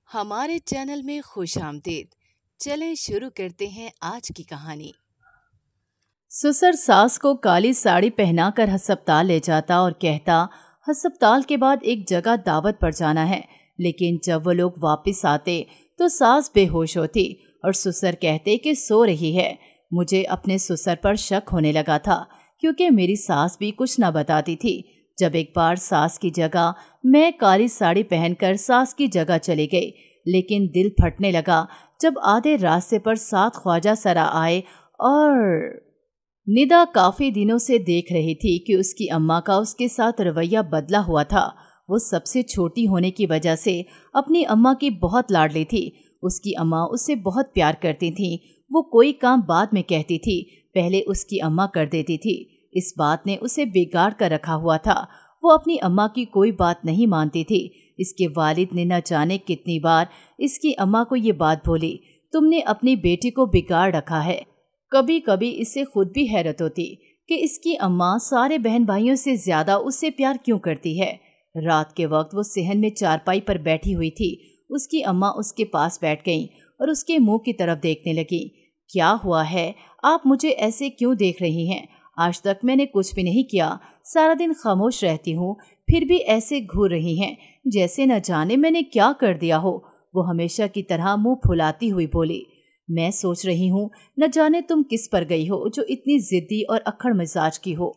हमारे चैनल में खुश आमदीद। चलें शुरू करते हैं आज की कहानी। ससुर सास को काली साड़ी पहनाकर हस्पताल ले जाता और कहता, हस्पताल के बाद एक जगह दावत पर जाना है। लेकिन जब वो लोग वापस आते तो सास बेहोश होती और ससुर कहते कि सो रही है। मुझे अपने ससुर पर शक होने लगा था, क्योंकि मेरी सास भी कुछ न बताती थी। जब एक बार सास की जगह मैं काली साड़ी पहनकर सास की जगह चली गई, लेकिन दिल फटने लगा जब आधे रास्ते पर 7 ख्वाजा सरा आए और निदा काफी दिनों से देख रही थी कि उसकी अम्मा का उसके साथ रवैया बदला हुआ था। वो सबसे छोटी होने की वजह से अपनी अम्मा की बहुत लाडली थी। उसकी अम्मा उससे बहुत प्यार करती थी। वो कोई काम बाद में कहती थी, पहले उसकी अम्मा कर देती थी। इस बात ने उसे बिगाड़ कर रखा हुआ था। वो अपनी अम्मा की कोई बात नहीं मानती थी। इसके वालिद ने न जाने कितनी बार इसकी अम्मा को ये बात बोली, तुमने अपनी बेटी को बिगाड़ रखा है। कभी कभी इसे खुद भी हैरत होती कि इसकी अम्मा सारे बहन भाइयों से ज्यादा उससे प्यार क्यों करती है। रात के वक्त वो सहन में चारपाई पर बैठी हुई थी। उसकी अम्मा उसके पास बैठ गईं और उसके मुंह की तरफ देखने लगी। क्या हुआ है, आप मुझे ऐसे क्यों देख रही हैं? आज तक मैंने कुछ भी नहीं किया, सारा दिन खामोश रहती हूँ, फिर भी ऐसे घूर रही हैं जैसे न जाने मैंने क्या कर दिया हो। वो हमेशा की तरह मुंह फुलाती हुई बोली, मैं सोच रही हूँ न जाने तुम किस पर गई हो जो इतनी जिद्दी और अक्खड़ मिजाज की हो।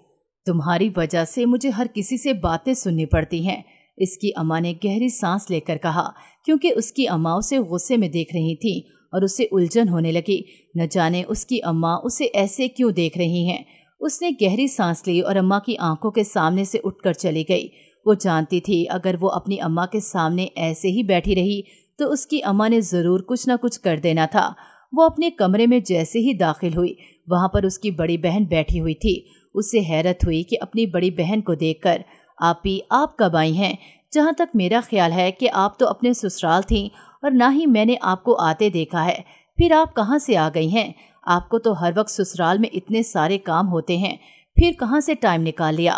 तुम्हारी वजह से मुझे हर किसी से बातें सुननी पड़ती हैं। इसकी अम्मा ने गहरी सांस लेकर कहा, क्योंकि उसकी अम्मा उसे गुस्से में देख रही थी और उसे उलझन होने लगी। न जाने उसकी अम्मा उसे ऐसे क्यों देख रही हैं। उसने गहरी सांस ली और अम्मा की आंखों के सामने से उठकर चली गई। वो जानती थी अगर वो अपनी अम्मा के सामने ऐसे ही बैठी रही तो उसकी अम्मा ने जरूर कुछ न कुछ कर देना था। वो अपने कमरे में जैसे ही दाखिल हुई, वहां पर उसकी बड़ी बहन बैठी हुई थी। उसे हैरत हुई कि अपनी बड़ी बहन को देखकर, आपी आप कब आई हैं? जहाँ तक मेरा ख्याल है कि आप तो अपने ससुराल थीं और ना ही मैंने आपको आते देखा है। फिर आप कहाँ से आ गई हैं? आपको तो हर वक्त ससुराल में इतने सारे काम होते हैं, फिर कहाँ से टाइम निकाल लिया?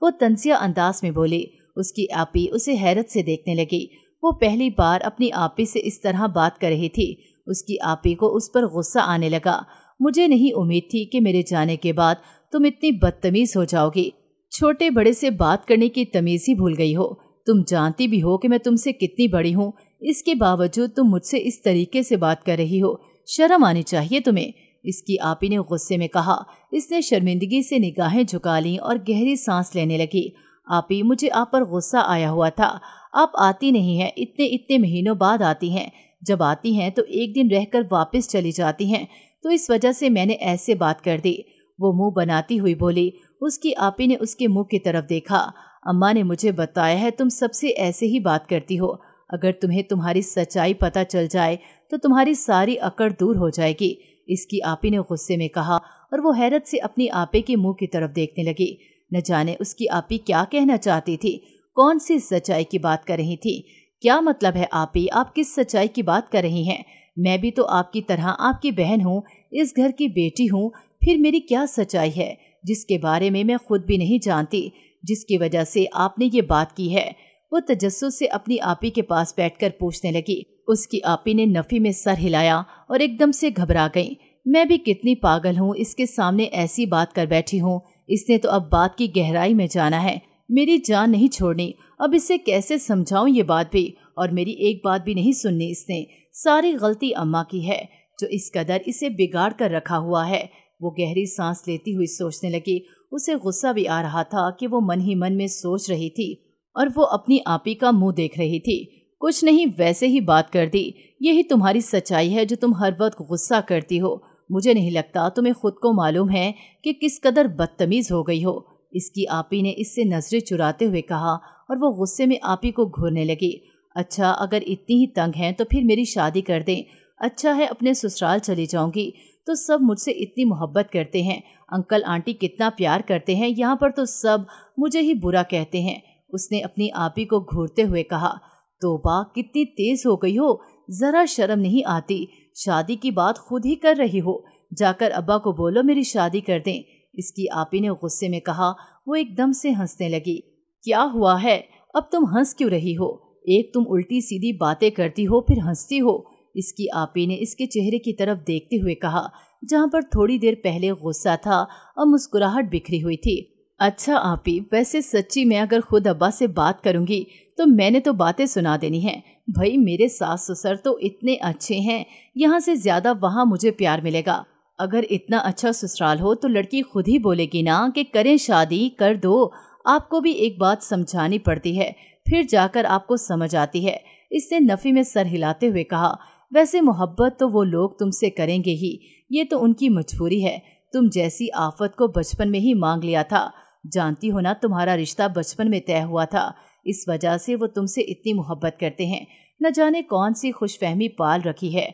वो तंजिया अंदाज में बोली। उसकी आपी उसे हैरत से देखने लगी। वो पहली बार अपनी आपी से इस तरह बात कर रही थी। उसकी आपी को उस पर गुस्सा आने लगा। मुझे नहीं उम्मीद थी कि मेरे जाने के बाद तुम इतनी बदतमीज हो जाओगी। छोटे बड़े से बात करने की तमीज ही भूल गई हो। तुम जानती भी हो कि मैं तुमसे कितनी बड़ी हूँ, इसके बावजूद तुम मुझसे इस तरीके से बात कर रही हो। शर्म आनी चाहिए तुम्हें। इसकी आपी ने गुस्से में कहा। इसने शर्मिंदगी से निगाहें झुका लीं और गहरी सांस लेने लगी। आपी, मुझे आप पर गुस्सा आया हुआ था। आप आती नहीं हैं, इतने इतने महीनों बाद आती हैं। जब आती हैं तो एक दिन रहकर वापस चली जाती हैं, तो इस वजह से मैंने ऐसे बात कर दी। वो मुंह बनाती हुई बोली। उसकी आपी ने उसके मुंह की तरफ देखा। अम्मा ने मुझे बताया है तुम सबसे ऐसे ही बात करती हो। अगर तुम्हें तुम्हारी सच्चाई पता चल जाए तो तुम्हारी सारी अकड़ दूर हो जाएगी। इसकी आपी ने गुस्से में कहा और वो हैरत से अपनी आपे के मुंह की तरफ देखने लगी। न जाने उसकी आपी क्या कहना चाहती थी, कौन सी सच्चाई की बात कर रही थी। क्या मतलब है आपी, आप किस सच्चाई की बात कर रही हैं? मैं भी तो आपकी तरह आपकी बहन हूँ, इस घर की बेटी हूँ। फिर मेरी क्या सच्चाई है जिसके बारे में मैं खुद भी नहीं जानती, जिसकी वजह से आपने ये बात की है? वो तजस्सुस से अपनी आपी के पास बैठकर पूछने लगी। उसकी आपी ने नफी में सर हिलाया और एकदम से घबरा गई। मैं भी कितनी पागल हूँ, इसके सामने ऐसी बात कर बैठी हूँ। इसने तो अब बात की गहराई में जाना है, मेरी जान नहीं छोड़नी। अब इसे कैसे समझाऊं ये बात भी, और मेरी एक बात भी नहीं सुननी इसने। सारी गलती अम्मा की है जो इस कदर इसे बिगाड़ कर रखा हुआ है। वो गहरी सांस लेती हुई सोचने लगी। उसे गुस्सा भी आ रहा था कि वो मन ही मन में सोच रही थी और वो अपनी आपी का मुंह देख रही थी। कुछ नहीं, वैसे ही बात कर दी। यही तुम्हारी सच्चाई है जो तुम हर वक्त गुस्सा करती हो। मुझे नहीं लगता तुम्हें खुद को मालूम है कि किस कदर बदतमीज हो गई हो। इसकी आपी ने इससे नजरें चुराते हुए कहा और वो गुस्से में आपी को घूरने लगी। अच्छा, अगर इतनी ही तंग हैं तो फिर मेरी शादी कर दें। अच्छा है, अपने ससुराल चली जाऊंगी तो सब मुझसे इतनी मोहब्बत करते हैं, अंकल आंटी कितना प्यार करते हैं, यहाँ पर तो सब मुझे ही बुरा कहते हैं। उसने अपनी आपी को घूरते हुए कहा। तोबा, कितनी तेज हो गई हो, जरा शर्म नहीं आती? शादी की बात खुद ही कर रही हो, जाकर अब्बा को बोलो मेरी शादी कर दें। इसकी आपी ने गुस्से में कहा। वो एकदम से हंसने लगी। क्या हुआ है, अब तुम हंस क्यों रही हो? एक तुम उल्टी सीधी बातें करती हो फिर हंसती हो। इसकी आपी ने इसके चेहरे की तरफ देखते हुए कहा, जहाँ पर थोड़ी देर पहले गुस्सा था और मुस्कुराहट बिखरी हुई थी। अच्छा आपी, वैसे सच्ची मैं अगर खुद अब्बा से बात करूंगी तो मैंने तो बातें सुना देनी है। भाई मेरे सास ससुर तो इतने अच्छे हैं, यहाँ से ज्यादा वहाँ मुझे प्यार मिलेगा। अगर इतना अच्छा ससुराल हो तो लड़की खुद ही बोलेगी ना कि करें शादी, कर दो। आपको भी एक बात समझानी पड़ती है, फिर जाकर आपको समझ आती है। इसने नफी में सर हिलाते हुए कहा, वैसे मोहब्बत तो वो लोग तुमसे करेंगे ही, ये तो उनकी मजबूरी है। तुम जैसी आफत को बचपन में ही मांग लिया था। जानती हो ना, तुम्हारा रिश्ता बचपन में तय हुआ था, इस वजह से वो तुमसे इतनी मोहब्बत करते हैं। न जाने कौन सी खुशफहमी पाल रखी है।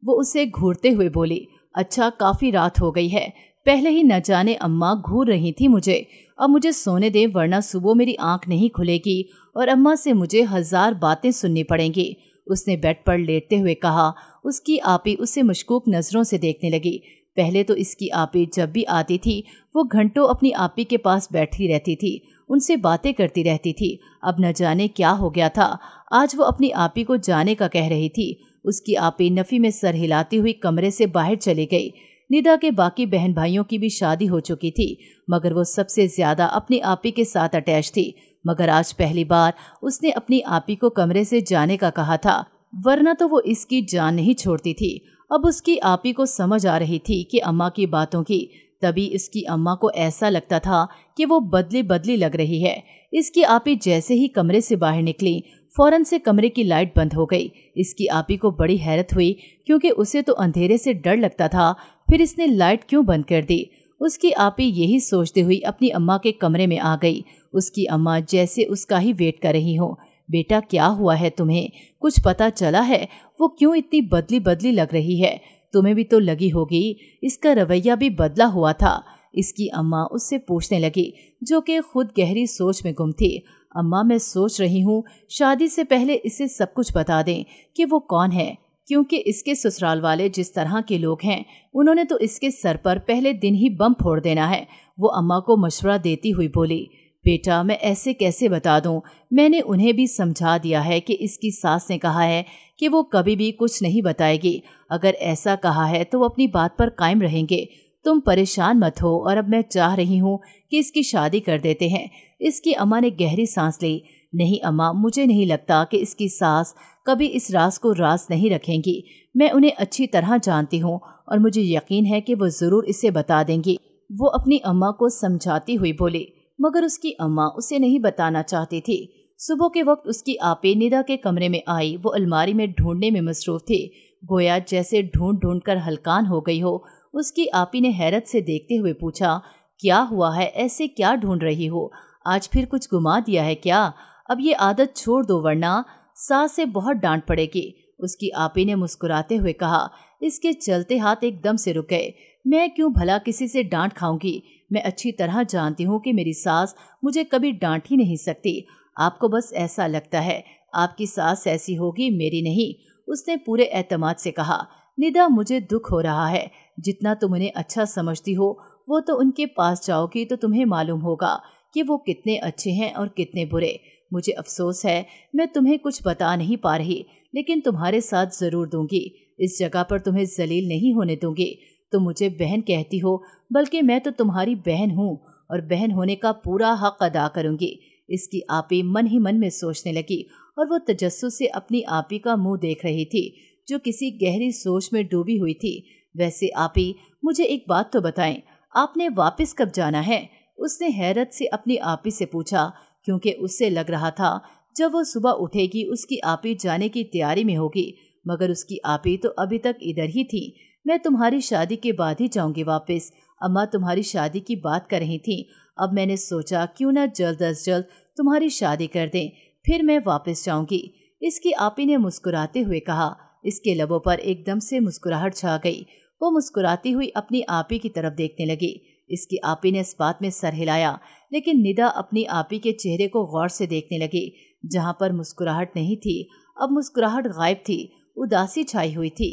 वो उसे घूरते हुए बोली, अच्छा काफी रात हो गई है, पहले ही न जाने अम्मा घूर रही थी मुझे। अब मुझे सोने दे, वरना सुबह मेरी आंख नहीं खुलेगी और अम्मा से मुझे 1000 बातें सुननी पड़ेंगी। उसने बेड पर लेटते हुए कहा। उसकी आपी उसे मशकूक नजरों से देखने लगी। पहले तो इसकी आपी जब भी आती थी वो घंटों अपनी आपी के पास बैठी रहती थी, उनसे बातें करती रहती थी। अब न जाने क्या हो गया था, आज वो अपनी आपी को जाने का कह रही थी। उसकी आपी नफी में सर हिलाती हुई कमरे से बाहर चली गई। निदा के बाकी बहन भाइयों की भी शादी हो चुकी थी, मगर वो सबसे ज्यादा अपनी आपी के साथ अटैच थी। मगर आज पहली बार उसने अपनी आपी को कमरे से जाने का कहा था, वरना तो वो इसकी जान नहीं छोड़ती थी। अब उसकी आपी को समझ आ रही थी कि अम्मा की बातों की। तभी इसकी अम्मा को ऐसा लगता था कि वो बदली बदली लग रही है। इसकी आपी जैसे ही कमरे से बाहर निकली, फौरन से कमरे की लाइट बंद हो गई। इसकी आपी को बड़ी हैरत हुई, क्योंकि उसे तो अंधेरे से डर लगता था, फिर इसने लाइट क्यों बंद कर दी। उसकी आपी यही सोचते हुई अपनी अम्मा के कमरे में आ गई। उसकी अम्मा जैसे उसका ही वेट कर रही हो। बेटा क्या हुआ है तुम्हें, कुछ पता चला है? वो क्यों इतनी बदली बदली लग रही है? तुम्हें भी तो लगी होगी, इसका रवैया भी बदला हुआ था। इसकी अम्मा उससे पूछने लगी, जो कि खुद गहरी सोच में गुम थी। अम्मा मैं सोच रही हूँ शादी से पहले इसे सब कुछ बता दें कि वो कौन है, क्योंकि इसके ससुराल वाले जिस तरह के लोग हैं उन्होंने तो इसके सर पर पहले दिन ही बम फोड़ देना है। वो अम्मा को मशवरा देती हुई बोली, बेटा मैं ऐसे कैसे बता दूं, मैंने उन्हें भी समझा दिया है कि इसकी सास ने कहा है कि वो कभी भी कुछ नहीं बताएगी। अगर ऐसा कहा है तो वो अपनी बात पर कायम रहेंगे। तुम परेशान मत हो, और अब मैं चाह रही हूँ कि इसकी शादी कर देते हैं। इसकी अम्मा ने गहरी सांस ली। नहीं अम्मा, मुझे नहीं लगता कि इसकी सास कभी इस राज को राज नहीं रखेंगी। मैं उन्हें अच्छी तरह जानती हूँ और मुझे यकीन है कि वो जरूर इसे बता देंगी। वो अपनी अम्मा को समझाती हुई बोली, मगर उसकी अम्मा उसे नहीं बताना चाहती थी। सुबह के वक्त उसकी आपी निदा के कमरे में आई। वो अलमारी में ढूंढने में मसरूफ थी, गोया जैसे ढूंढ ढूंढ कर हलकान हो गई हो। उसकी आपी ने हैरत से देखते हुए पूछा, क्या हुआ है, ऐसे क्या ढूंढ रही हो? आज फिर कुछ गुमा दिया है क्या? अब ये आदत छोड़ दो, वरना सास से बहुत डांट पड़ेगी। उसकी आपी ने मुस्कुराते हुए कहा। इसके चलते हाथ एकदम से रुक गए। मैं क्यों भला किसी से डांट खाऊंगी? मैं अच्छी तरह जानती हूँ कि मेरी सास मुझे कभी डांट ही नहीं सकती। आपको बस ऐसा लगता है, आपकी सास ऐसी होगी, मेरी नहीं। उसने पूरे एतमाद से कहा। निदा मुझे दुख हो रहा है, जितना तुम उन्हें अच्छा समझती हो वो तो उनके पास जाओगी तो तुम्हें मालूम होगा कि वो कितने अच्छे हैं और कितने बुरे। मुझे अफसोस है मैं तुम्हें कुछ बता नहीं पा रही, लेकिन तुम्हारे साथ जरूर दूंगी। इस जगह पर तुम्हें जलील नहीं होने दूंगी। तुम मुझे बहन कहती हो, बल्कि मैं तो तुम्हारी बहन हूँ और बहन होने का पूरा हक अदा करूंगी। इसकी आपी मन ही मन में सोचने लगी और वो तजस्सुस से अपनी आपी का मुंह देख रही थी, जो किसी गहरी सोच में डूबी हुई थी। वैसे आपी, मुझे एक बात तो बताएं, आपने वापस कब जाना है? उसने हैरत से अपनी आपी से पूछा, क्योंकि उससे लग रहा था जब वो सुबह उठेगी उसकी आपी जाने की तैयारी में होगी, मगर उसकी आपी तो अभी तक इधर ही थी। मैं तुम्हारी शादी के बाद ही जाऊंगी वापस। अम्मा तुम्हारी शादी की बात कर रही थी। अब मैंने सोचा क्यों ना जल्द अज जल्द तुम्हारी शादी कर दें, फिर मैं वापस जाऊंगी। इसकी आपी ने मुस्कुराते हुए कहा। इसके लबों पर एकदम से मुस्कुराहट छा गई। वो मुस्कुराती हुई अपनी आपी की तरफ देखने लगी। इसकी आपी ने इस बात में सर हिलाया, लेकिन निदा अपनी आपी के चेहरे को गौर से देखने लगी। जहाँ पर मुस्कुराहट नहीं थी, अब मुस्कुराहट गायब थी, उदासी छाई हुई थी।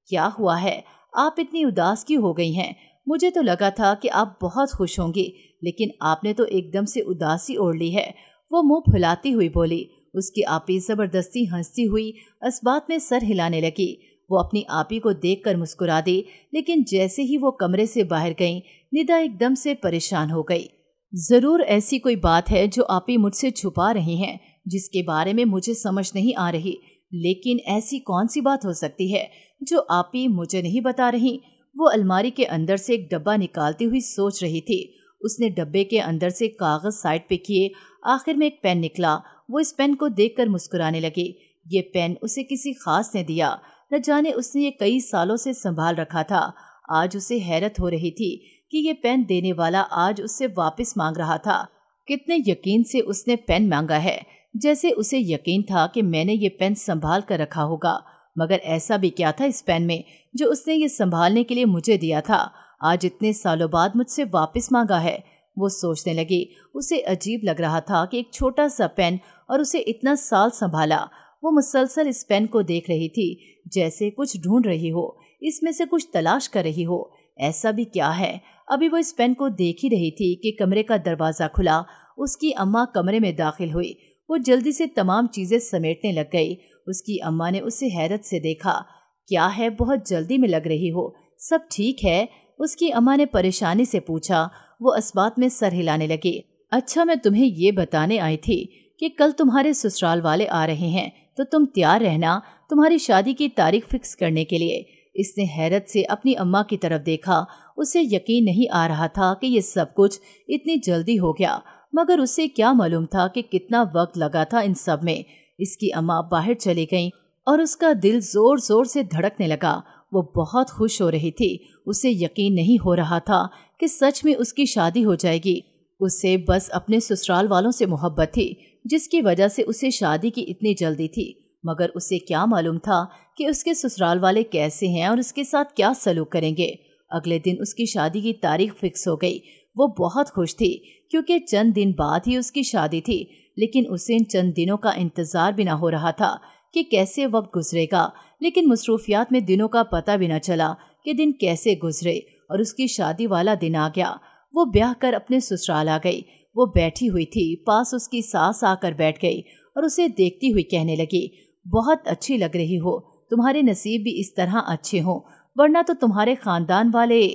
क्या हुआ है, आप इतनी उदास क्यों हो गई हैं? मुझे तो लगा था कि आप बहुत खुश होंगी, लेकिन आपने तो एकदम से उदासी ओढ़ ली है। वो मुंह फुलाती हुई बोली। اس کی آپی زبردستی ہنستی ہوئی اسبات میں سر ہلانے لگی۔ وہ اپنی آپی کو دیکھ کر مسکرا دی، لیکن جیسے ہی وہ کمرے سے باہر گئیں، ندا ایک دم سے پریشان ہو گئی۔ ضرور ایسی کوئی بات ہے جو آپی مجھ سے چھپا رہی ہیں، جس کے بارے میں مجھے سمجھ نہیں آ رہی، لیکن ایسی کون سی بات ہو سکتی ہے جو آپی مجھے نہیں بتا رہی؟ وہ الماری کے اندر سے ایک ڈبہ نکالتی ہوئی سوچ رہی تھی۔ اس نے ڈبے کے اندر سے کاغذ سائڈ پہ کیے، آخر میں ایک پین نکلا۔ وہ اس پین کو دیکھ کر مسکرانے لگی۔ یہ پین اسے کسی خاص نے دیا، نہ جانے اس نے یہ کئی سالوں سے سنبھال رکھا تھا۔ آج اسے حیرت ہو رہی تھی کہ یہ پین دینے والا آج اس سے واپس مانگ رہا تھا۔ کتنے یقین سے اس نے پین مانگا ہے، جیسے اسے یقین تھا کہ میں نے یہ پین سنبھال کر رکھا ہوگا۔ مگر ایسا بھی کیا تھا اس پین میں جو اس نے یہ سنبھالنے کے لیے مجھے دیا تھا، آج اتنے سالوں بعد مجھ سے واپس مانگا ہے؟ وہ سوچنے لگی۔ اسے عجیب لگ رہا تھا کہ ایک چھوٹا سا پین اور اسے اتنا سال سنبھالا۔ وہ مسلسل اس پین کو دیکھ رہی تھی، جیسے کچھ ڈھونڈ رہی ہو، اس میں سے کچھ تلاش کر رہی ہو۔ ایسا بھی کیا ہے؟ ابھی وہ اس پین کو دیکھ ہی رہی تھی کہ کمرے کا دروازہ کھلا۔ اس کی اماں کمرے میں داخل ہوئی۔ وہ جلدی سے تمام چیزیں سمیٹنے لگ گئی۔ اس کی اماں نے اسے حیرت سے دیکھا۔ کیا ہے، بہت جلدی میں لگ رہی ہو؟ سب ٹھیک ہے؟ اس کی اماں نے پریشانی سے پوچھا۔ وہ اسبات میں سر ہلانے لگی۔ اچھا، میں تمہیں یہ بتانے آئی تھی کہ کل تمہارے سسرال والے آ رہے ہیں، تو تم تیار رہنا تمہاری شادی کی تاریخ فکس کرنے کے لیے۔ اس نے حیرت سے اپنی اماں کی طرف دیکھا۔ اسے یقین نہیں آ رہا تھا کہ یہ سب کچھ اتنی جلدی ہو گیا، مگر اسے کیا معلوم تھا کہ کتنا وقت لگا تھا ان سب میں۔ اس کی اماں باہر چلی گئیں اور اس کا دل زور زور سے دھڑکنے لگا۔ وہ بہت خوش ہو رہی تھی۔ اسے یقین نہیں ہو رہا تھا کہ سچ میں اس کی شادی ہو جائے گی۔ اسے بس اپنے سسرال والوں سے محبت تھی، جس کی وجہ سے اسے شادی کی اتنی جلدی تھی۔ مگر اسے کیا معلوم تھا کہ اس کے سسرال والے کیسے ہیں اور اس کے ساتھ کیا سلوک کریں گے۔ اگلے دن اس کی شادی کی تاریخ فکس ہو گئی۔ وہ بہت خوش تھی کیونکہ چند دن بعد ہی اس کی شادی تھی، لیکن اسے ان چند دنوں کا انتظار بھی نہ ہو رہا تھا کہ کیسے وقت گزرے گا۔ لیکن مصروفیات میں دنوں کا پتہ بھی نہ چلا کہ دن کیسے گزرے، اور اس کی شادی والا دن آ گیا۔ وہ بیاہ کر اپنے سسرال آ گئی۔ وہ بیٹھی ہوئی تھی، پاس اس کی ساس آ کر بیٹھ گئی اور اسے دیکھتی ہوئی کہنے لگی، بہت اچھی لگ رہی ہو، تمہارے نصیب بھی اس طرح اچھے ہوں، ورنہ تو تمہارے خاندان والے۔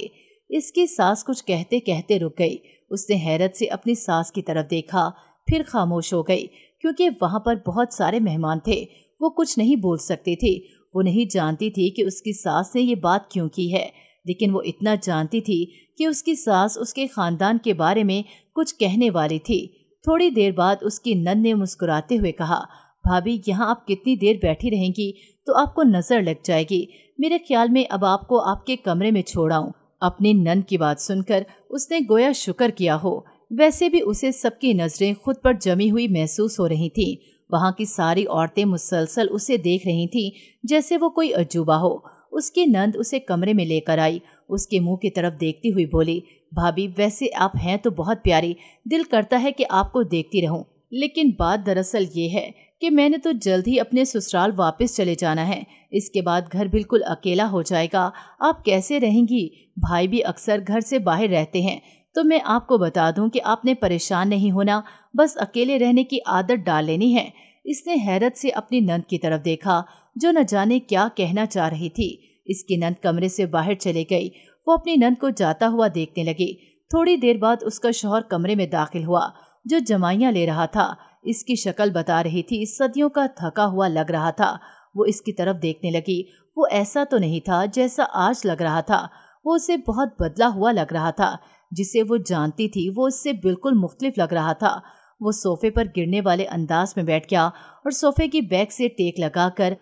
اس کی ساس کچھ کہتے کہتے رک گئی۔ اس نے حیرت سے اپنی ساس کی طرف دیکھا، پھر خاموش ہو گئی، کیونکہ وہاں پر بہت سارے مہمان تھے۔ وہ کچھ نہیں بول سکتی تھی۔ وہ نہیں جانتی تھی کہ اس کی ساس نے یہ بات کیوں کی ہے، لیکن وہ اتنا جانتی تھی کہ اس کی ساس اس کے خاندان کے بارے میں کچھ کہنے والی تھی۔ تھوڑی دیر بعد اس کی نند نے مسکراتے ہوئے کہا، بھابھی، یہاں آپ کتنی دیر بیٹھی رہیں گی تو آپ کو نظر لگ جائے گی۔ میرے خیال میں اب آپ کو آپ کے کمرے میں چھوڑاؤں۔ اپنی نند کی بات سن کر اس نے گویا شکر کیا ہو۔ ویسے بھی اسے سب کی نظریں خود پر جمی ہوئی محسوس ہو رہی تھیں۔ وہاں کی ساری عورتیں مسلسل اسے دیکھ رہی تھیں جیسے وہ کوئی عجوبہ ہو۔ اس کی نند اسے کمرے میں لے کر آئی۔ اس کے منہ کی طرف دیکھتی ہوئی بولی، بھابھی، ویسے آپ ہیں تو بہت پیاری، دل کرتا ہے کہ آپ کو دیکھتی رہوں، لیکن بات دراصل یہ ہے کہ میں نے تو جلد ہی اپنے سسرال واپس چلے جانا ہے۔ اس کے بعد گھر بالکل اکیلا ہو جائے گا۔ آپ کیسے رہیں گی؟ بھائی بھی اکثر گھر سے باہر رہتے ہیں، تو میں آپ کو بتا دوں کہ آپ نے پریشان نہیں ہونا، بس اکیلے رہنے کی عادت ڈال لینی ہے۔ اس نے حیرت سے اپنی نند کی طرف دیکھا جو نہ جانے کیا کہنا چاہ رہی تھی۔ اس کی نند کمرے سے باہر چلی گئی۔ وہ اپنی نند کو جاتا ہوا دیکھنے لگی۔ تھوڑی دیر بعد اس کا شوہر کمرے میں داخل ہوا جو جمائیاں لے رہا تھا۔ اس کی شکل بتا رہی تھی صدیوں کا تھکا ہوا لگ رہا تھا۔ وہ اس کی طرف دیکھنے لگی۔ وہ ایسا تو نہیں تھا جیسا آج لگ رہا تھا، وہ اسے بہت بدلا ہوا لگ رہا تھا۔ جسے وہ جانتی تھی وہ اس سے بالکل مختلف لگ رہا تھا۔ وہ صوفے پر گرنے والے انداز میں بیٹھ گیا اور صوفے کی بیک سے ٹیک لگا کر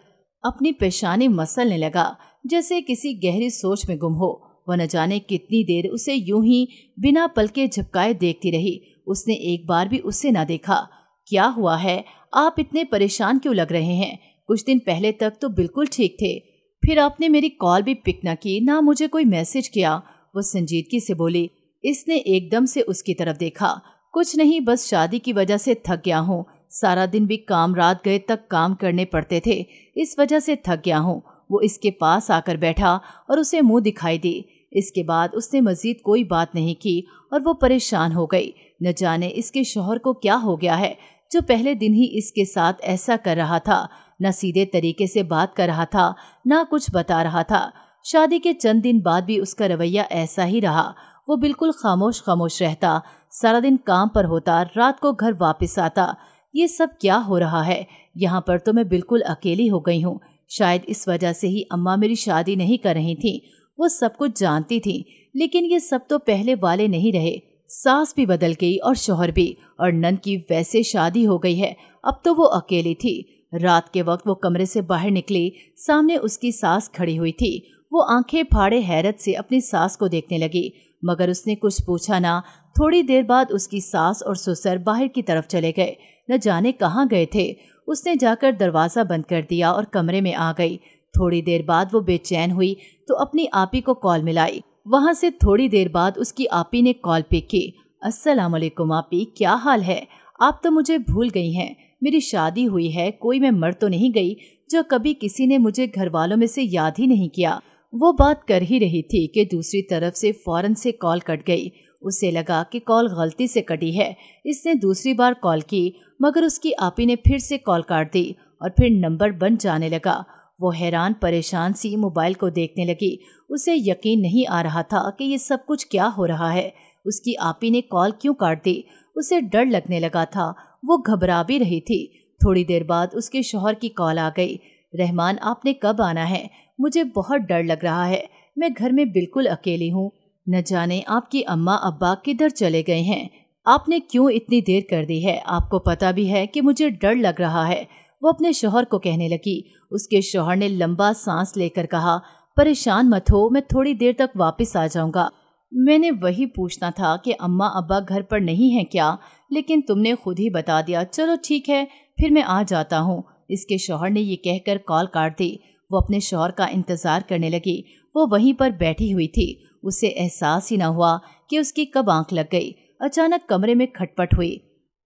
اپنی پیشانی مسلنے لگا جیسے کسی گہری سوچ میں گم ہو۔ وہ نہ جانے کتنی دیر اسے یوں ہی بنا پلکے جھپکائے دیکھتی رہی۔ اس نے ایک بار بھی اسے نہ دیکھا۔ کیا ہوا ہے؟ آپ اتنے پریشان کیوں لگ رہے ہیں؟ کچھ دن پہلے تک تو بالکل ٹھیک تھے، پھر آپ نے میری کال بھی پک نہ کی، نہ مجھے کوئی میسج کیا۔ وہ سنجیدگی سے بولی۔ اس نے ایک دم سے اس کی طرف دیکھا۔ کچھ نہیں، بس شادی کی وجہ سے تھک گیا ہوں، سارا دن بھی کام رات گئے تک کام کرنے پڑتے تھے، اس وجہ سے تھک گیا ہوں۔ وہ اس کے پاس آ کر بیٹھا اور اسے منہ دکھائی دی۔ اس کے بعد اس نے مزید کوئی بات نہیں کی اور وہ پریشان ہو گئی۔ نہ جانے اس کے شوہر کو کیا ہو گیا ہے जो पहले दिन ही इसके साथ ऐसा कर रहा था। न सीधे तरीके से बात कर रहा था, न कुछ बता रहा था। शादी के चंद दिन बाद भी उसका रवैया ऐसा ही रहा। वो बिल्कुल खामोश खामोश रहता, सारा दिन काम पर होता, रात को घर वापस आता। ये सब क्या हो रहा है? यहाँ पर तो मैं बिल्कुल अकेली हो गई हूँ। शायद इस वजह से ही अम्मा मेरी शादी नहीं कर रही थी। वो सब कुछ जानती थी, लेकिन ये सब तो पहले वाले नहीं रहे। सास भी बदल गई और शौहर भी, और नन की वैसे शादी हो गई है। अब तो वो अकेली थी। रात के वक्त वो कमरे से बाहर निकली, सामने उसकी सास खड़ी हुई थी। वो आंखें फाड़े हैरत से अपनी सास को देखने लगी, मगर उसने कुछ पूछा ना। थोड़ी देर बाद उसकी सास और ससुर बाहर की तरफ चले गए, न जाने कहाँ गए थे। उसने जाकर दरवाज़ा बंद कर दिया और कमरे में आ गई। थोड़ी देर बाद वो बेचैन हुई तो अपनी आपी को कॉल मिलाई। वहाँ से थोड़ी देर बाद उसकी आपी ने कॉल पिक की। अस्सलाम वालेकुम आपी, क्या हाल है? आप तो मुझे भूल गई हैं। मेरी शादी हुई है, कोई मैं मर तो नहीं गई जो कभी किसी ने मुझे घर वालों में से याद ही नहीं किया। वो बात कर ही रही थी कि दूसरी तरफ से फौरन से कॉल कट गई। उसे लगा कि कॉल गलती से कटी है। इसने दूसरी बार कॉल की, मगर उसकी आपी ने फिर से कॉल काट दी और फिर नंबर बंद जाने लगा। वो हैरान परेशान सी मोबाइल को देखने लगी। उसे यकीन नहीं आ रहा था कि ये सब कुछ क्या हो रहा है। उसकी आपी ने कॉल क्यों काट दी? उसे डर लगने लगा था। वो घबरा भी रही थी। थोड़ी देर बाद उसके शौहर की कॉल आ गई। रहमान, आपने कब आना है? मुझे बहुत डर लग रहा है। मैं घर में बिल्कुल अकेली हूँ। न जाने आपकी अम्मा अब्बा किधर चले गए हैं। आपने क्यों इतनी देर कर दी है? आपको पता भी है कि मुझे डर लग रहा है। वो अपने शौहर को कहने लगी। उसके शौहर ने लंबा सांस लेकर कहा, परेशान मत हो, मैं थोड़ी देर तक वापस आ जाऊंगा। मैंने वही पूछना था कि अम्मा अब्बा घर पर नहीं हैं क्या, लेकिन तुमने खुद ही बता दिया। चलो ठीक है, फिर मैं आ जाता हूँ। इसके शौहर ने ये कहकर कॉल काट दी। वो अपने शौहर का इंतजार करने लगी। वो वहीं पर बैठी हुई थी। उसे एहसास ही न हुआ कि उसकी कब आंख लग गई। अचानक कमरे में खटपट हुई।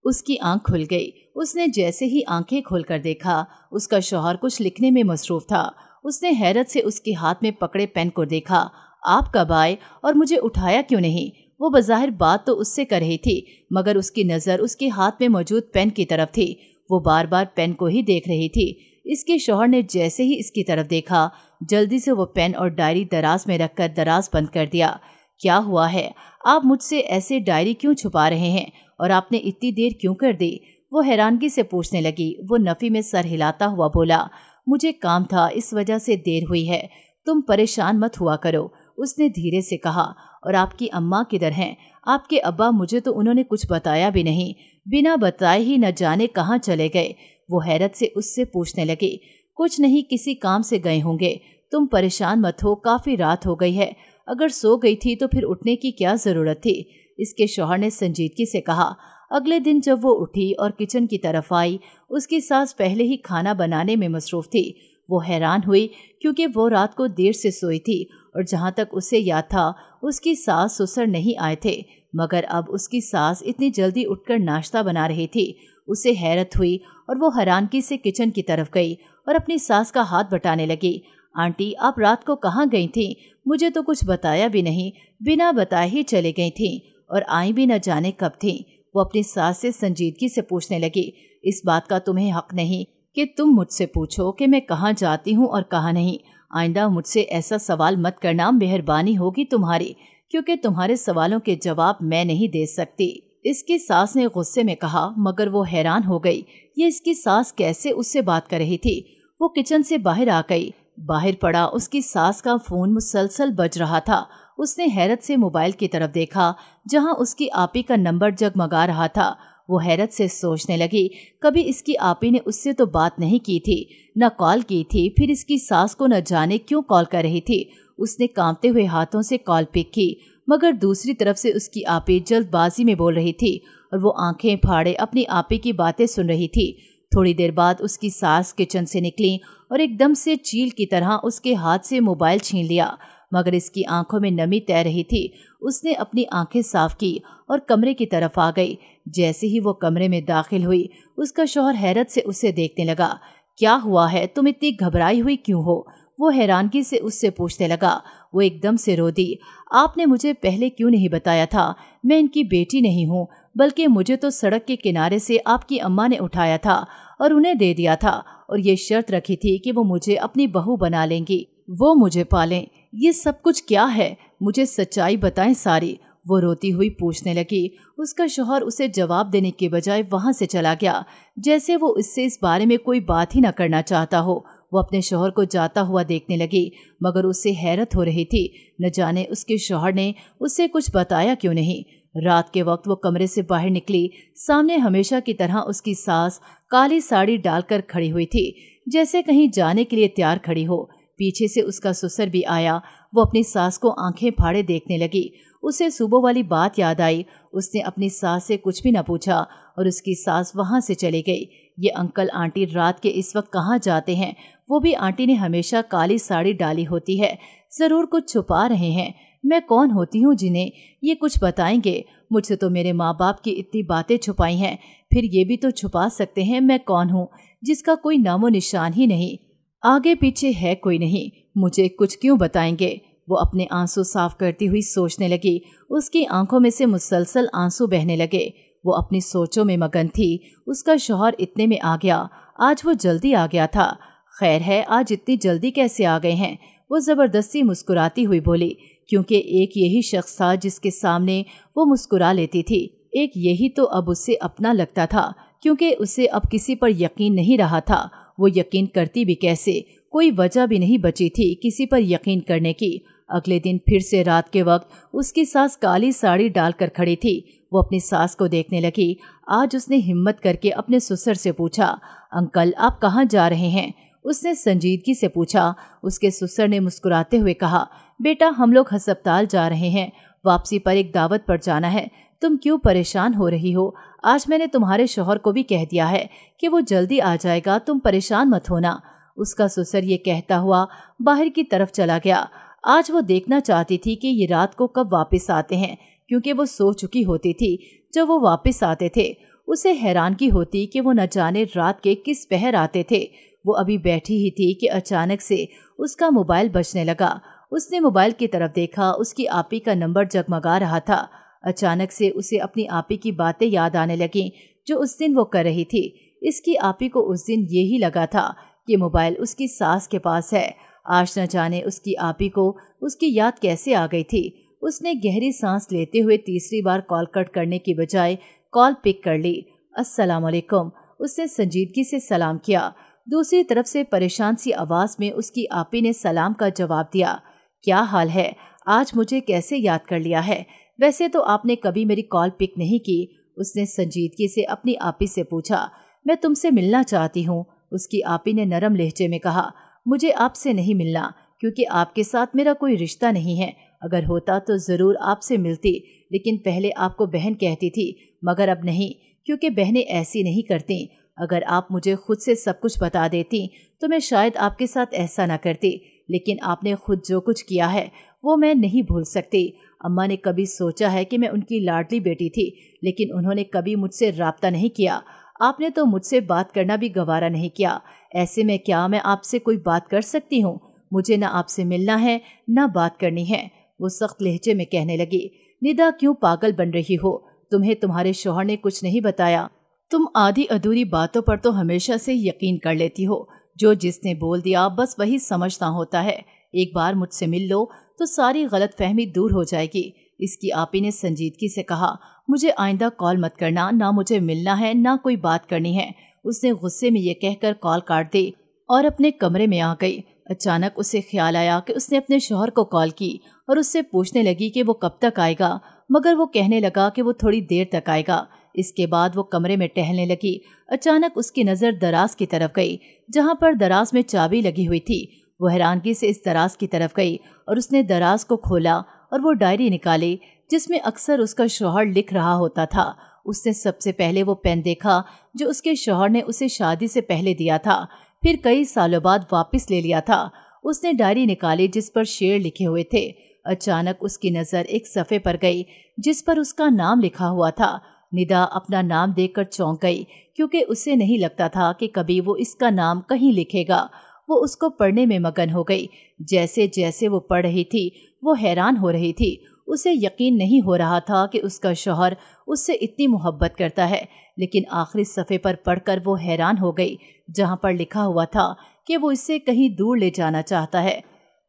उसकी आंख खुल गई। उसने जैसे ही आंखें खोलकर देखा, उसका शौहर कुछ लिखने में मसरूफ था। उसने हैरत से उसके हाथ में पकड़े पेन को देखा। आप कब आए और मुझे उठाया क्यों नहीं? वो बज़ाहिर बात तो उससे कर रही थी, मगर उसकी नज़र उसके हाथ में मौजूद पेन की तरफ थी। वो बार बार पेन को ही देख रही थी। इसके शौहर ने जैसे ही इसकी तरफ देखा, जल्दी से वो पेन और डायरी दराज में रखकर दराज बंद कर दिया। क्या हुआ है? आप मुझसे ऐसे डायरी क्यों छुपा रहे हैं और आपने इतनी देर क्यों कर दी? वो हैरानगी से पूछने लगी। वो नफ़ी में सर हिलाता हुआ बोला, मुझे काम था, इस वजह से देर हुई है। तुम परेशान मत हुआ करो, उसने धीरे से कहा। और आपकी अम्मा किधर हैं? आपके अब्बा? मुझे तो उन्होंने कुछ बताया भी नहीं। बिना बताए ही न जाने कहाँ चले गए। वो हैरत से उससे पूछने लगी। कुछ नहीं, किसी काम से गए होंगे। तुम परेशान मत हो, काफ़ी रात हो गई है। अगर सो गई थी तो फिर उठने की क्या ज़रूरत थी? इसके शौहर ने संजीदगी से कहा। अगले दिन जब वो उठी और किचन की तरफ आई, उसकी सास पहले ही खाना बनाने में मसरूफ थी। वो हैरान हुई क्योंकि वो रात को देर से सोई थी और जहाँ तक उसे याद था उसकी सास ससुर नहीं आए थे, मगर अब उसकी सास इतनी जल्दी उठकर नाश्ता बना रही थी। उसे हैरत हुई और वो हैरानगी से किचन की तरफ गई और अपनी सास का हाथ बटाने लगी। आंटी, आप रात को कहाँ गई थी? मुझे तो कुछ बताया भी नहीं, बिना बताए ही चले गई थी और आई भी न जाने कब थी। वो अपनी सास से संजीदगी से पूछने लगी। इस बात का तुम्हें हक नहीं कि तुम मुझसे पूछो कि मैं कहाँ जाती हूँ और कहाँ नहीं। आइंदा मुझसे ऐसा सवाल मत करना, मेहरबानी होगी तुम्हारी, क्योंकि तुम्हारे सवालों के जवाब मैं नहीं दे सकती। इसकी सास ने गुस्से में कहा, मगर वो हैरान हो गई। ये इसकी सास कैसे उससे बात कर रही थी? वो किचन से बाहर आ गई। बाहर पड़ा उसकी सास का फोन मुसलसल बज रहा था। उसने हैरत से मोबाइल की तरफ देखा जहां उसकी आपी का नंबर जगमगा रहा था। वो हैरत से सोचने लगी, कभी इसकी आपी ने उससे तो बात नहीं की थी, न कॉल की थी, फिर इसकी सास को न जाने क्यों कॉल कर रही थी। उसने कांपते हुए हाथों से कॉल पिक की, मगर दूसरी तरफ से उसकी आपी जल्दबाजी में बोल रही थी और वो आंखें फाड़े अपनी आपी की बातें सुन रही थी। थोड़ी देर बाद उसकी सास किचन से निकली और एकदम से चील की तरह उसके हाथ से मोबाइल छीन लिया, मगर इसकी आंखों में नमी तैर रही थी। उसने अपनी आंखें साफ की और कमरे की तरफ आ गई। जैसे ही वो कमरे में दाखिल हुई, उसका शौहर हैरत से उसे देखने लगा। क्या हुआ है? तुम इतनी घबराई हुई क्यों हो? वो हैरानगी से उससे पूछने लगा। वो एकदम से रो दी। आपने मुझे पहले क्यों नहीं बताया था? मैं इनकी बेटी नहीं हूँ, बल्कि मुझे तो सड़क के किनारे से आपकी अम्मा ने उठाया था और उन्हें दे दिया था, और ये शर्त रखी थी कि वो मुझे अपनी बहू बना लेंगी, वो मुझे पालें। ये सब कुछ क्या है? मुझे सच्चाई बताएं सारी, वो रोती हुई पूछने लगी। उसका शौहर उसे जवाब देने के बजाय वहां से चला गया, जैसे वो इससे इस बारे में कोई बात ही न करना चाहता हो। वो अपने शौहर को जाता हुआ देखने लगी, मगर उसे हैरत हो रही थी, न जाने उसके शौहर ने उसे कुछ बताया क्यों नहीं। रात के वक्त वो कमरे से बाहर निकली। सामने हमेशा की तरह उसकी सास काली साड़ी डालकर खड़ी हुई थी, जैसे कहीं जाने के लिए तैयार खड़ी हो। पीछे से उसका ससुर भी आया। वो अपनी सास को आंखें फाड़े देखने लगी। उसे सुबह वाली बात याद आई। उसने अपनी सास से कुछ भी न पूछा और उसकी सास वहां से चली गई। ये अंकल आंटी रात के इस वक्त कहाँ जाते हैं? वो भी आंटी ने हमेशा काली साड़ी डाली होती है, जरूर कुछ छुपा रहे हैं। मैं कौन होती हूँ जिन्हें ये कुछ बताएंगे? मुझसे तो मेरे माँ बाप की इतनी बातें छुपाई हैं, फिर ये भी तो छुपा सकते हैं मैं कौन हूँ, जिसका कोई नामो निशान ही नहीं, आगे पीछे है कोई नहीं। मुझे कुछ क्यों बताएंगे? वो अपने आंसू साफ करती हुई सोचने लगी। उसकी आंखों में से मुसलसल आंसू बहने लगे। वो अपनी सोचों में मगन थी। उसका शौहर इतने में आ गया। आज वो जल्दी आ गया था। खैर है, आज इतनी जल्दी कैसे आ गए हैं? वो जबरदस्ती मुस्कुराती हुई बोली, क्योंकि एक यही शख्स था जिसके सामने वो मुस्कुरा लेती थी। एक यही तो अब उससे अपना लगता था, क्योंकि उसे अब किसी पर यकीन नहीं रहा था। वो यकीन करती भी कैसे? कोई वजह भी नहीं बची थी किसी पर यकीन करने की। अगले दिन फिर से रात के वक्त उसकी सास काली साड़ी डालकर खड़ी थी। वो अपनी सास को देखने लगी। आज उसने हिम्मत करके अपने ससुर से पूछा, अंकल आप कहाँ जा रहे हैं? उसने संजीदगी से पूछा। उसके ससुर ने मुस्कुराते हुए कहा, बेटा हम लोग हस्पताल जा रहे हैं, वापसी पर एक दावत पर जाना है। तुम क्यों परेशान हो रही हो? आज मैंने तुम्हारे शौहर को भी कह दिया है कि वो जल्दी आ जाएगा, तुम परेशान मत होना। उसका ससुर ये कहता हुआ बाहर की तरफ चला गया। आज वो देखना चाहती थी कि ये रात को कब वापस आते हैं, क्योंकि वो सो चुकी होती थी जब वो वापस आते थे। उसे हैरानगी होती कि वो न जाने रात के किस पहर आते थे। वो अभी बैठी ही थी कि अचानक से उसका मोबाइल बजने लगा। उसने मोबाइल की तरफ देखा। उसकी आपी का नंबर जगमगा रहा था। अचानक से उसे अपनी आपी की बातें याद आने लगीं जो उस दिन वो कर रही थी। इसकी आपी को उस दिन यही लगा था कि मोबाइल उसकी सास के पास है। आज न जाने उसकी आपी को उसकी याद कैसे आ गई थी। उसने गहरी सांस लेते हुए तीसरी बार कॉल कट करने की बजाय कॉल पिक कर ली। अस्सलाम वालेकुम, उसने संजीदगी से सलाम किया। दूसरी तरफ से परेशान सी आवाज में उसकी आपी ने सलाम का जवाब दिया, क्या हाल है? आज मुझे कैसे याद कर लिया है? वैसे तो आपने कभी मेरी कॉल पिक नहीं की। उसने संजीदगी से अपनी आपी से पूछा। मैं तुमसे मिलना चाहती हूँ, उसकी आपी ने नरम लहजे में कहा। मुझे आपसे नहीं मिलना, क्योंकि आपके साथ मेरा कोई रिश्ता नहीं है। अगर होता तो जरूर आपसे मिलती, लेकिन पहले आपको बहन कहती थी, मगर अब नहीं, क्योंकि बहनें ऐसी नहीं करती। अगर आप मुझे खुद से सब कुछ बता देती तो मैं शायद आपके साथ ऐसा न करती, लेकिन आपने खुद जो कुछ किया है वो मैं नहीं भूल सकती। अम्मा ने कभी सोचा है कि मैं उनकी लाडली बेटी थी, लेकिन उन्होंने कभी मुझसे राब्ता नहीं किया। आपने तो मुझसे बात करना भी गवारा नहीं किया। ऐसे में क्या मैं आपसे कोई बात कर सकती हूँ? मुझे ना आपसे मिलना है ना बात करनी है, वो सख्त लहजे में कहने लगी। निदा क्यों पागल बन रही हो? तुम्हें तुम्हारे शौहर ने कुछ नहीं बताया? तुम आधी अधूरी बातों पर तो हमेशा से यकीन कर लेती हो। जो जिसने बोल दिया बस वही समझना होता है। एक बार मुझसे मिल लो तो सारी गलतफहमी दूर हो जाएगी। इसकी आपी ने संजीदगी से कहा, मुझे आइंदा कॉल मत करना, ना मुझे मिलना है ना कोई बात करनी है। उसने गुस्से में ये कहकर कॉल काट दी और अपने कमरे में आ गई। अचानक उसे ख्याल आया कि उसने अपने शौहर को कॉल की और उससे पूछने लगी कि वो कब तक आएगा, मगर वो कहने लगा कि वो थोड़ी देर तक आएगा। इसके बाद वो कमरे में टहलने लगी। अचानक उसकी नज़र दराज की तरफ गई, जहाँ पर दराज में चाबी लगी हुई थी। वो हैरानगी से इस दराज की तरफ गई और उसने दराज को खोला और वो डायरी निकाली जिसमें अक्सर उसका शौहर लिख रहा होता था। उसने सबसे पहले वो पेन देखा जो उसके शौहर ने उसे शादी से पहले दिया था, फिर कई सालों बाद वापस ले लिया था। उसने डायरी निकाली जिस पर शेर लिखे हुए थे। अचानक उसकी नज़र एक सफ़े पर गई जिस पर उसका नाम लिखा हुआ था। निदा अपना नाम देखकर चौंक गई, क्योंकि उसे नहीं लगता था कि कभी वो इसका नाम कहीं लिखेगा। वो उसको पढ़ने में मगन हो गई। जैसे जैसे वो पढ़ रही थी वो हैरान हो रही थी। उसे यकीन नहीं हो रहा था कि उसका शौहर उससे इतनी मोहब्बत करता है, लेकिन आखिरी सफ़े पर पढ़कर वो हैरान हो गई, जहाँ पर लिखा हुआ था कि वो इसे कहीं दूर ले जाना चाहता है।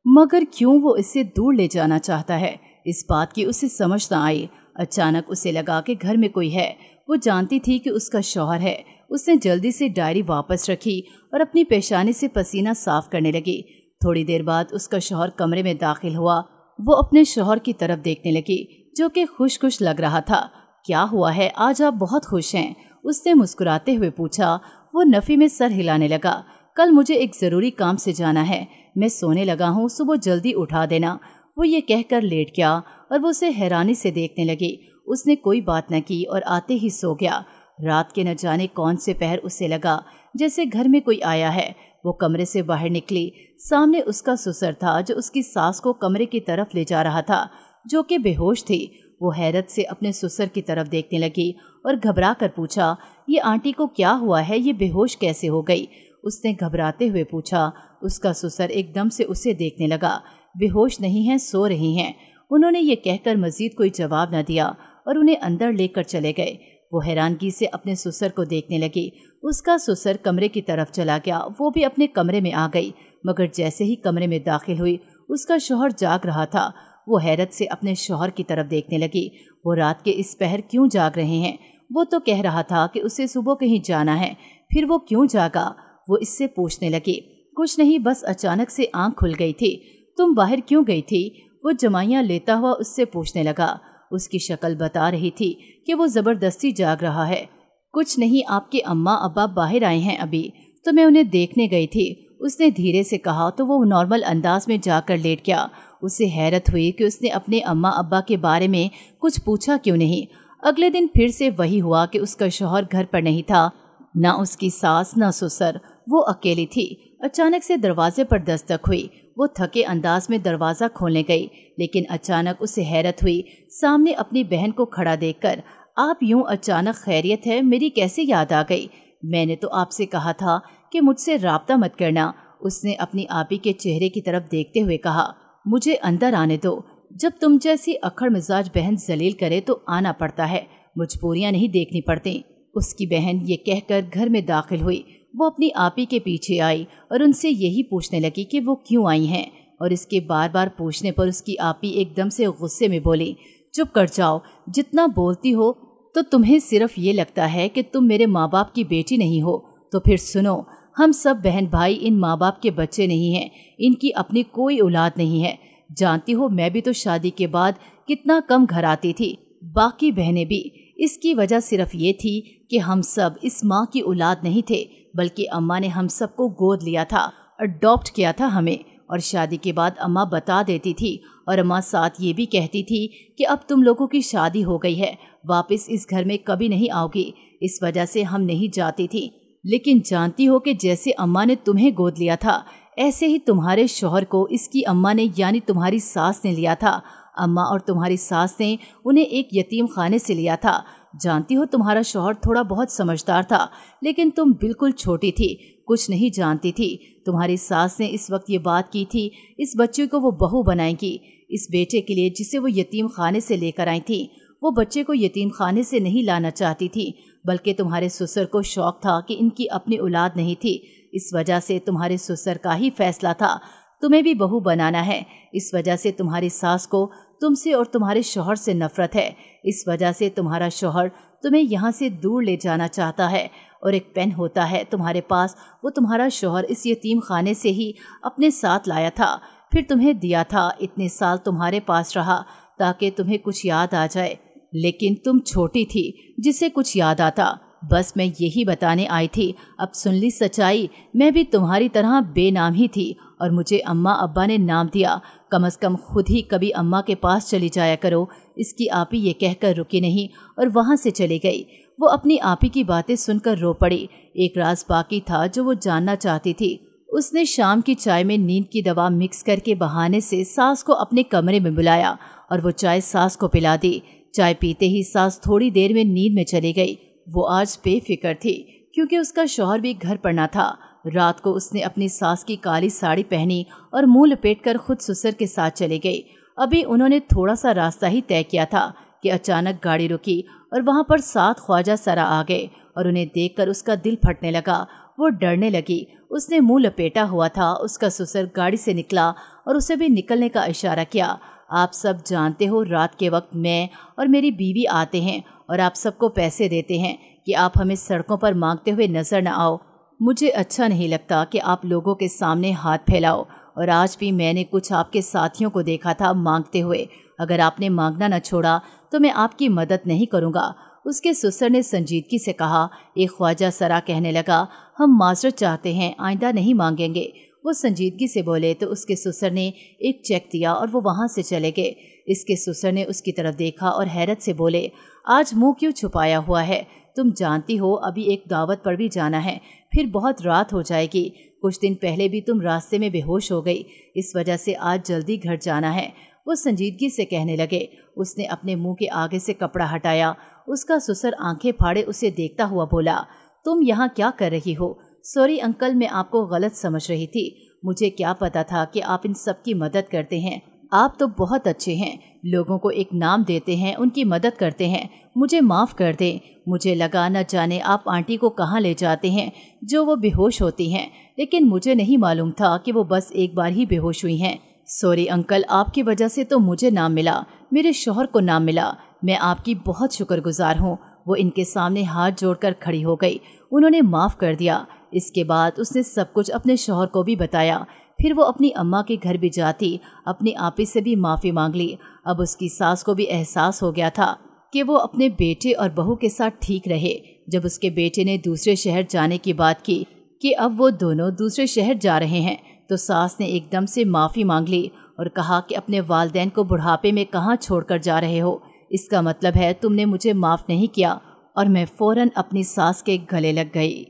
मगर क्यों वो इसे दूर ले जाना चाहता है, इस बात की उसे समझ न आई। अचानक उसे लगा कि घर में कोई है। वो जानती थी कि उसका शौहर है। उसने जल्दी से डायरी वापस रखी और अपनी पेशानी से पसीना साफ करने लगी। थोड़ी देर बाद उसका शौहर कमरे में दाखिल हुआ। वो अपने शौहर की तरफ देखने लगी, जो कि खुश खुश लग रहा था। क्या हुआ है, आज आप बहुत खुश हैं? उसने मुस्कुराते हुए पूछा। वो नफ़ी में सर हिलाने लगा। कल मुझे एक ज़रूरी काम से जाना है, मैं सोने लगा हूँ, सुबह जल्दी उठा देना। वो ये कहकर लेट गया और वो उसे हैरानी से देखने लगी। उसने कोई बात न की और आते ही सो गया। रात के न जाने कौन से पहर उसे लगा जैसे घर में कोई आया है। वो कमरे से बाहर निकली। सामने उसका ससुर था, जो उसकी सास को कमरे की तरफ ले जा रहा था, जो कि बेहोश थी। वो हैरत से अपने ससुर की तरफ देखने लगी और घबरा कर पूछा, ये आंटी को क्या हुआ है, ये बेहोश कैसे हो गई? उसने घबराते हुए पूछा। उसका ससुर एकदम से उसे देखने लगा। बेहोश नहीं हैं, सो रही हैं। उन्होंने ये कहकर मजीद कोई जवाब न दिया और उन्हें अंदर लेकर चले गए। वो हैरानगी से अपने ससुर को देखने लगी। उसका ससुर कमरे की तरफ चला गया। वो भी अपने कमरे में आ गई, मगर जैसे ही कमरे में दाखिल हुई, उसका शौहर जाग रहा था। वो हैरत से अपने शौहर की तरफ देखने लगी। वो रात के इस पहर क्यों जाग रहे हैं? वो तो कह रहा था कि उसे सुबह कहीं जाना है, फिर वो क्यों जागा? वो इससे पूछने लगी। कुछ नहीं, बस अचानक से आंख खुल गई थी। तुम बाहर क्यों गई थी? वो जमाइयाँ लेता हुआ उससे पूछने लगा। उसकी शक्ल बता रही थी कि वो ज़बरदस्ती जाग रहा है। कुछ नहीं, आपके अम्मा अब्बा बाहर आए हैं अभी, तो मैं उन्हें देखने गई थी, उसने धीरे से कहा। तो वो नॉर्मल अंदाज में जाकर लेट गया। उसे हैरत हुई कि उसने अपने अम्मा अब्बा के बारे में कुछ पूछा क्यों नहीं। अगले दिन फिर से वही हुआ कि उसका शौहर घर पर नहीं था, ना उसकी सास ना ससुर। वो अकेली थी। अचानक से दरवाजे पर दस्तक हुई। वो थके अंदाज में दरवाज़ा खोलने गई, लेकिन अचानक उसे हैरत हुई सामने अपनी बहन को खड़ा देखकर। आप यूं अचानक, खैरियत है? मेरी कैसे याद आ गई? मैंने तो आपसे कहा था कि मुझसे राब्ता मत करना। उसने अपनी आपी के चेहरे की तरफ देखते हुए कहा। मुझे अंदर आने दो। जब तुम जैसी अखड़ मिजाज बहन जलील करे तो आना पड़ता है, मजबूरियाँ नहीं देखनी पड़ती। उसकी बहन ये कहकर घर में दाखिल हुई। वो अपनी आपी के पीछे आई और उनसे यही पूछने लगी कि वो क्यों आई हैं, और इसके बार बार पूछने पर उसकी आपी एकदम से गुस्से में बोली, चुप कर जाओ, जितना बोलती हो तो तुम्हें सिर्फ ये लगता है कि तुम मेरे माँ बाप की बेटी नहीं हो। तो फिर सुनो, हम सब बहन भाई इन माँ बाप के बच्चे नहीं हैं, इनकी अपनी कोई औलाद नहीं है। जानती हो, मैं भी तो शादी के बाद कितना कम घर आती थी, बाकी बहनें भी। इसकी वजह सिर्फ ये थी कि हम सब इस माँ की औलाद नहीं थे, बल्कि अम्मा ने हम सबको गोद लिया था, अडॉप्ट किया था हमें। और शादी के बाद अम्मा बता देती थी, और अम्मा साथ ये भी कहती थी कि अब तुम लोगों की शादी हो गई है, वापस इस घर में कभी नहीं आओगी। इस वजह से हम नहीं जाती थी। लेकिन जानती हो कि जैसे अम्मा ने तुम्हें गोद लिया था, ऐसे ही तुम्हारे शौहर को इसकी अम्मा ने यानी तुम्हारी सास ने लिया था। अम्मा और तुम्हारी सास ने उन्हें एक यतीम खाने से लिया था। जानती हो, तुम्हारा शौहर थोड़ा बहुत समझदार था, लेकिन तुम बिल्कुल छोटी थी, कुछ नहीं जानती थी। तुम्हारी सास ने इस वक्त ये बात की थी, इस बच्चे को वो बहू बनाएंगी, इस बेटे के लिए जिसे वो यतीम खाने से लेकर आई थी। वो बच्चे को यतीम खाने से नहीं लाना चाहती थी, बल्कि तुम्हारे ससुर को शौक था कि इनकी अपनी औलाद नहीं थी। इस वजह से तुम्हारे ससुर का ही फैसला था तुम्हें भी बहू बनाना है। इस वजह से तुम्हारी सास को तुमसे और तुम्हारे शौहर से नफरत है। इस वजह से तुम्हारा शौहर तुम्हें यहाँ से दूर ले जाना चाहता है। और एक पेन होता है तुम्हारे पास, वो तुम्हारा शौहर इस यतीम खाने से ही अपने साथ लाया था, फिर तुम्हें दिया था। इतने साल तुम्हारे पास रहा ताकि तुम्हें कुछ याद आ जाए, लेकिन तुम छोटी थी जिसे कुछ याद आता। बस मैं यही बताने आई थी। अब सुन ली सच्चाई, मैं भी तुम्हारी तरह बेनाम ही थी, और मुझे अम्मा अब्बा ने नाम दिया। कम से कम खुद ही कभी अम्मा के पास चली जाया करो। इसकी आपी ये कहकर रुकी नहीं और वहाँ से चली गई। वो अपनी आपी की बातें सुनकर रो पड़ी। एक राज बाकी था जो वो जानना चाहती थी। उसने शाम की चाय में नींद की दवा मिक्स करके बहाने से सास को अपने कमरे में बुलाया और वो चाय सास को पिला दी। चाय पीते ही सास थोड़ी देर में नींद में चली गई। वो आज बेफिक्र थी क्योंकि उसका शौहर भी घर पर न था। रात को उसने अपनी सास की काली साड़ी पहनी और मुंह लपेटकर खुद ससुर के साथ चली गई। अभी उन्होंने थोड़ा सा रास्ता ही तय किया था कि अचानक गाड़ी रुकी और वहाँ पर 7 ख्वाजा सरा आ गए और उन्हें देखकर उसका दिल फटने लगा। वो डरने लगी। उसने मुंह लपेटा हुआ था। उसका ससुर गाड़ी से निकला और उसे भी निकलने का इशारा किया। आप सब जानते हो, रात के वक्त मैं और मेरी बीवी आते हैं और आप सबको पैसे देते हैं कि आप हमें सड़कों पर मांगते हुए नजर न आओ। मुझे अच्छा नहीं लगता कि आप लोगों के सामने हाथ फैलाओ, और आज भी मैंने कुछ आपके साथियों को देखा था मांगते हुए। अगर आपने मांगना न छोड़ा तो मैं आपकी मदद नहीं करूँगा। उसके ससुर ने संजीदगी से कहा। एक ख्वाजा सरा कहने लगा, हम माजरत चाहते हैं, आइंदा नहीं मांगेंगे। वो संजीदगी से बोले तो उसके ससुर ने एक चेक दिया और वो वहाँ से चले गए। इसके ससुर ने उसकी तरफ देखा और हैरत से बोले, आज मुंह क्यों छुपाया हुआ है? तुम जानती हो अभी एक दावत पर भी जाना है, फिर बहुत रात हो जाएगी। कुछ दिन पहले भी तुम रास्ते में बेहोश हो गई, इस वजह से आज जल्दी घर जाना है। वो संजीदगी से कहने लगे। उसने अपने मुंह के आगे से कपड़ा हटाया। उसका ससुर आंखें फाड़े उसे देखता हुआ बोला, तुम यहाँ क्या कर रही हो? सॉरी अंकल, मैं आपको गलत समझ रही थी। मुझे क्या पता था कि आप इन सब की मदद करते हैं। आप तो बहुत अच्छे हैं, लोगों को एक नाम देते हैं, उनकी मदद करते हैं। मुझे माफ़ कर दें। मुझे लगा न जाने आप आंटी को कहाँ ले जाते हैं जो वो बेहोश होती हैं, लेकिन मुझे नहीं मालूम था कि वो बस एक बार ही बेहोश हुई हैं। सॉरी अंकल, आपकी वजह से तो मुझे नाम मिला, मेरे शौहर को नाम मिला। मैं आपकी बहुत शुक्रगुजार हूँ। वो इनके सामने हाथ जोड़कर खड़ी हो गई। उन्होंने माफ़ कर दिया। इसके बाद उसने सब कुछ अपने शौहर को भी बताया। फिर वो अपनी अम्मा के घर भी जाती, अपनी आपी से भी माफ़ी मांग ली। अब उसकी सास को भी एहसास हो गया था कि वो अपने बेटे और बहू के साथ ठीक रहे। जब उसके बेटे ने दूसरे शहर जाने की बात की कि अब वो दोनों दूसरे शहर जा रहे हैं, तो सास ने एकदम से माफ़ी मांग ली और कहा कि अपने वालिदैन को बुढ़ापे में कहाँ छोड़कर जा रहे हो? इसका मतलब है तुमने मुझे माफ़ नहीं किया। और मैं फ़ौरन अपनी सास के गले लग गई।